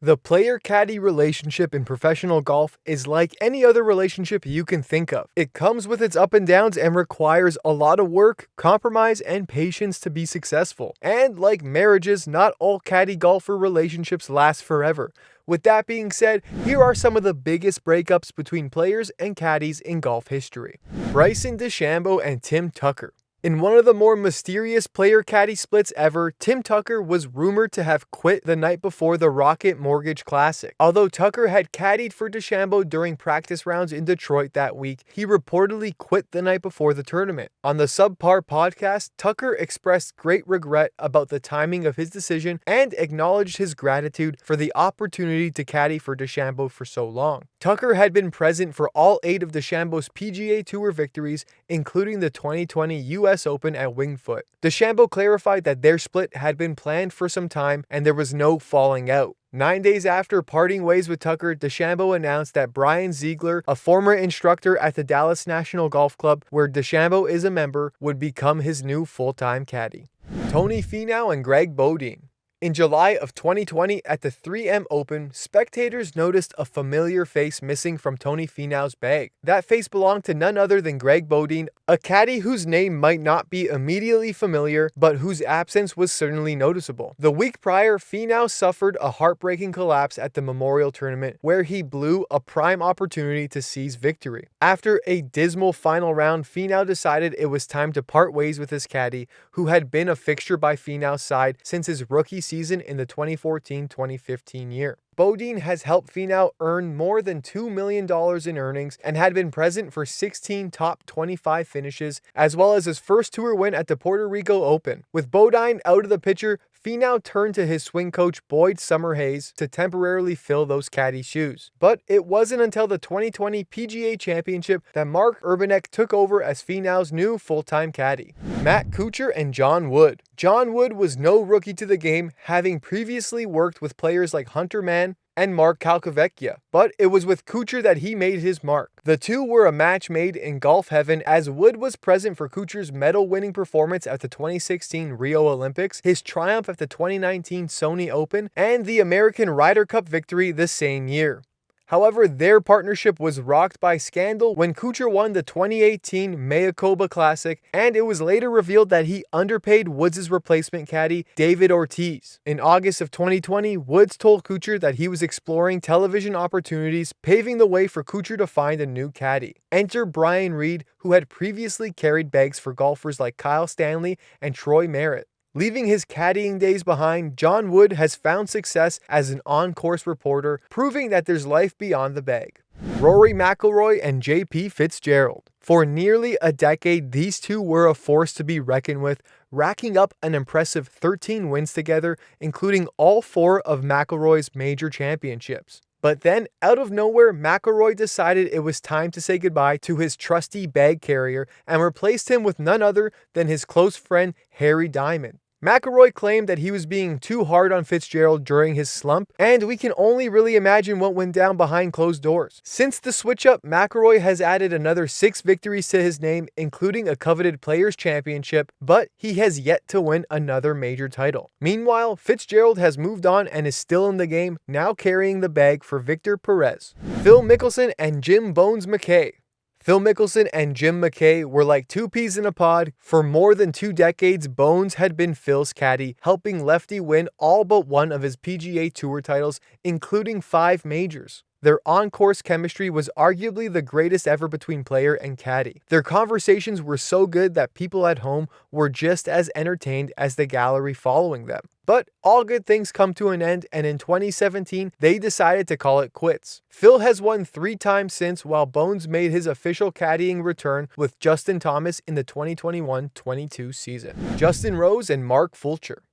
The player-caddy relationship in professional golf is like any other relationship you can think of. It comes with its ups and downs and requires a lot of work, compromise, and patience to be successful. And like marriages, not all caddy-golfer relationships last forever. With that being said, here are some of the biggest breakups between players and caddies in golf history. Bryson DeChambeau and Tim Tucker. In one of the more mysterious player-caddy splits ever, Tim Tucker was rumored to have quit the night before the Rocket Mortgage Classic. Although Tucker had caddied for DeChambeau during practice rounds in Detroit that week, he reportedly quit the night before the tournament. On the Subpar podcast, Tucker expressed great regret about the timing of his decision and acknowledged his gratitude for the opportunity to caddy for DeChambeau for so long. Tucker had been present for all 8 of DeChambeau's PGA Tour victories, including the 2020 US Open at Winged Foot. DeChambeau clarified that their split had been planned for some time and there was no falling out. 9 days after parting ways with Tucker, DeChambeau announced that Brian Ziegler, a former instructor at the Dallas National Golf Club, where DeChambeau is a member, would become his new full-time caddy. Tony Finau and Greg Bodine. In July of 2020 at the 3M Open, spectators noticed a familiar face missing from Tony Finau's bag. That face belonged to none other than Greg Bodine, a caddy whose name might not be immediately familiar, but whose absence was certainly noticeable. The week prior, Finau suffered a heartbreaking collapse at the Memorial Tournament, where he blew a prime opportunity to seize victory. After a dismal final round, Finau decided it was time to part ways with his caddy, who had been a fixture by Finau's side since his rookie season in the 2014-2015 year. Bodine has helped Finau earn more than $2 million in earnings and had been present for 16 top 25 finishes, as well as his first tour win at the Puerto Rico Open. With Bodine out of the picture, Finau turned to his swing coach Boyd Summerhays to temporarily fill those caddy shoes. But it wasn't until the 2020 PGA Championship that Mark Urbanek took over as Finau's new full-time caddy. Matt Kucher and John Wood. John Wood was no rookie to the game, having previously worked with players like Hunter Mann and Mark Calcavecchia, but it was with Kucher that he made his mark. The two were a match made in golf heaven, as Wood was present for Kucher's medal-winning performance at the 2016 Rio Olympics, his triumph at the 2019 Sony Open, and the American Ryder Cup victory the same year. However, their partnership was rocked by scandal when Kucher won the 2018 Mayakoba Classic, and it was later revealed that he underpaid Woods' replacement caddy, David Ortiz. In August of 2020, Woods told Kucher that he was exploring television opportunities, paving the way for Kucher to find a new caddy. Enter Brian Reed, who had previously carried bags for golfers like Kyle Stanley and Troy Merritt. Leaving his caddying days behind, John Wood has found success as an on-course reporter, proving that there's life beyond the bag. Rory McIlroy and JP Fitzgerald. For nearly a decade, these two were a force to be reckoned with, racking up an impressive 13 wins together, including all 4 of McIlroy's major championships. But then, out of nowhere, McIlroy decided it was time to say goodbye to his trusty bag carrier and replaced him with none other than his close friend Harry Diamond. McIlroy claimed that he was being too hard on Fitzgerald during his slump, and we can only really imagine what went down behind closed doors. Since the switch-up, McIlroy has added another 6 victories to his name, including a coveted Players' Championship, but he has yet to win another major title. Meanwhile, Fitzgerald has moved on and is still in the game, now carrying the bag for Victor Perez. Phil Mickelson and Jim Bones McKay. Phil Mickelson and Jim McKay were like 2 peas in a pod. For more than 2 decades, Bones had been Phil's caddy, helping Lefty win all but one of his PGA Tour titles, including 5 majors. Their on-course chemistry was arguably the greatest ever between player and caddy. Their conversations were so good that people at home were just as entertained as the gallery following them. But all good things come to an end, and in 2017, they decided to call it quits. Phil has won 3 times since, while Bones made his official caddying return with Justin Thomas in the 2021-22 season. Justin Rose and Mark Fulcher.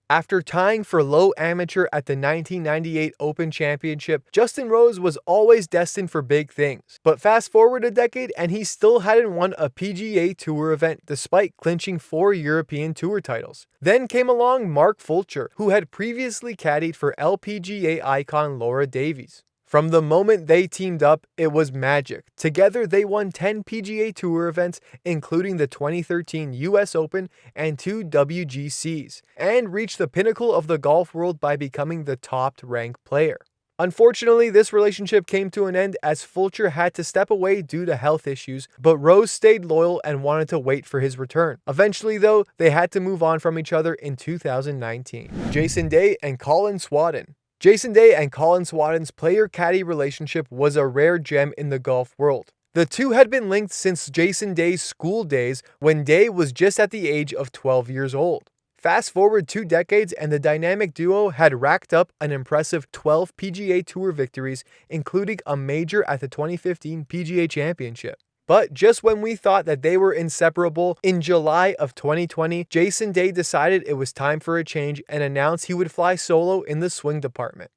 After tying for low amateur at the 1998 Open Championship, Justin Rose was always destined for big things. But fast forward a decade and he still hadn't won a PGA Tour event despite clinching 4 European Tour titles. Then came along Mark Fulcher, who had previously caddied for LPGA icon Laura Davies. From the moment they teamed up, it was magic. Together, they won 10 PGA Tour events, including the 2013 US Open and 2 WGCs, and reached the pinnacle of the golf world by becoming the top-ranked player. Unfortunately, this relationship came to an end as Fulcher had to step away due to health issues, but Rose stayed loyal and wanted to wait for his return. Eventually, though, they had to move on from each other in 2019. Jason Day and Colin Swatton. Jason Day and Colin Swatton's player-caddy relationship was a rare gem in the golf world. The two had been linked since Jason Day's school days when Day was just at the age of 12 years old. Fast forward 2 decades and the dynamic duo had racked up an impressive 12 PGA Tour victories, including a major at the 2015 PGA Championship. But just when we thought that they were inseparable, in July of 2020, Jason Day decided it was time for a change and announced he would fly solo in the swing department.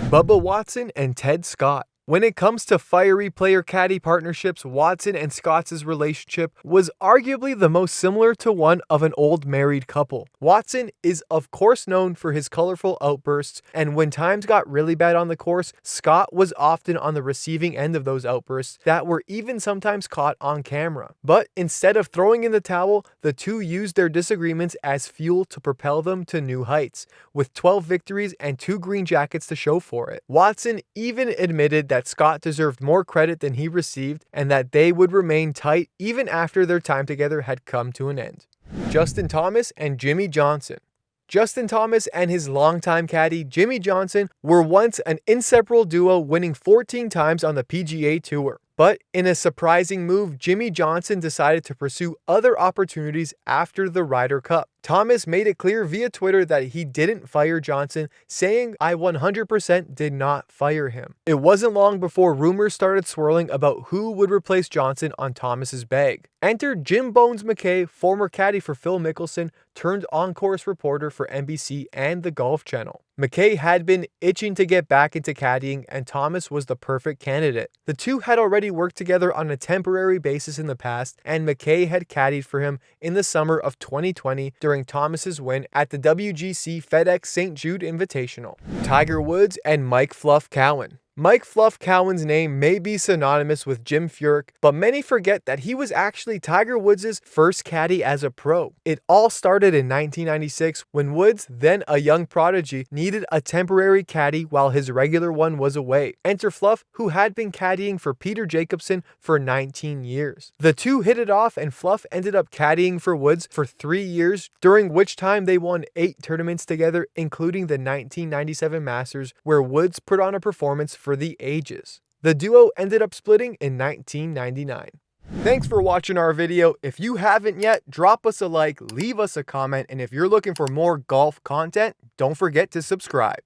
Bubba Watson and Ted Scott. When it comes to fiery player-caddy partnerships, Watson and Scott's relationship was arguably the most similar to one of an old married couple. Watson is of course known for his colorful outbursts, and when times got really bad on the course, Scott was often on the receiving end of those outbursts that were even sometimes caught on camera. But instead of throwing in the towel, the two used their disagreements as fuel to propel them to new heights, with 12 victories and 2 green jackets to show for it. Watson even admitted that Scott deserved more credit than he received and that they would remain tight even after their time together had come to an end. Justin Thomas and Jimmy Johnson. Justin Thomas and his longtime caddy Jimmy Johnson were once an inseparable duo, winning 14 times on the PGA Tour. But in a surprising move, Jimmy Johnson decided to pursue other opportunities after the Ryder Cup. Thomas made it clear via Twitter that he didn't fire Johnson, saying, "I 100% did not fire him." It wasn't long before rumors started swirling about who would replace Johnson on Thomas's bag. Enter Jim Bones McKay, former caddy for Phil Mickelson, turned on-course reporter for NBC and the Golf Channel. McKay had been itching to get back into caddying, and Thomas was the perfect candidate. The two had already worked together on a temporary basis in the past, and McKay had caddied for him in the summer of 2020 during Thomas's win at the WGC FedEx St. Jude Invitational. Tiger Woods and Mike Fluff Cowan. Mike Fluff Cowan's name may be synonymous with Jim Furyk, but many forget that he was actually Tiger Woods' first caddy as a pro. It all started in 1996 when Woods, then a young prodigy, needed a temporary caddy while his regular one was away. Enter Fluff, who had been caddying for Peter Jacobsen for 19 years. The two hit it off, and Fluff ended up caddying for Woods for 3 years, during which time they won 8 tournaments together, including the 1997 Masters, where Woods put on a performance for the ages. The duo ended up splitting in 1999. Thanks for watching our video. If you haven't yet, drop us a like, leave us a comment, and if you're looking for more golf content, don't forget to subscribe.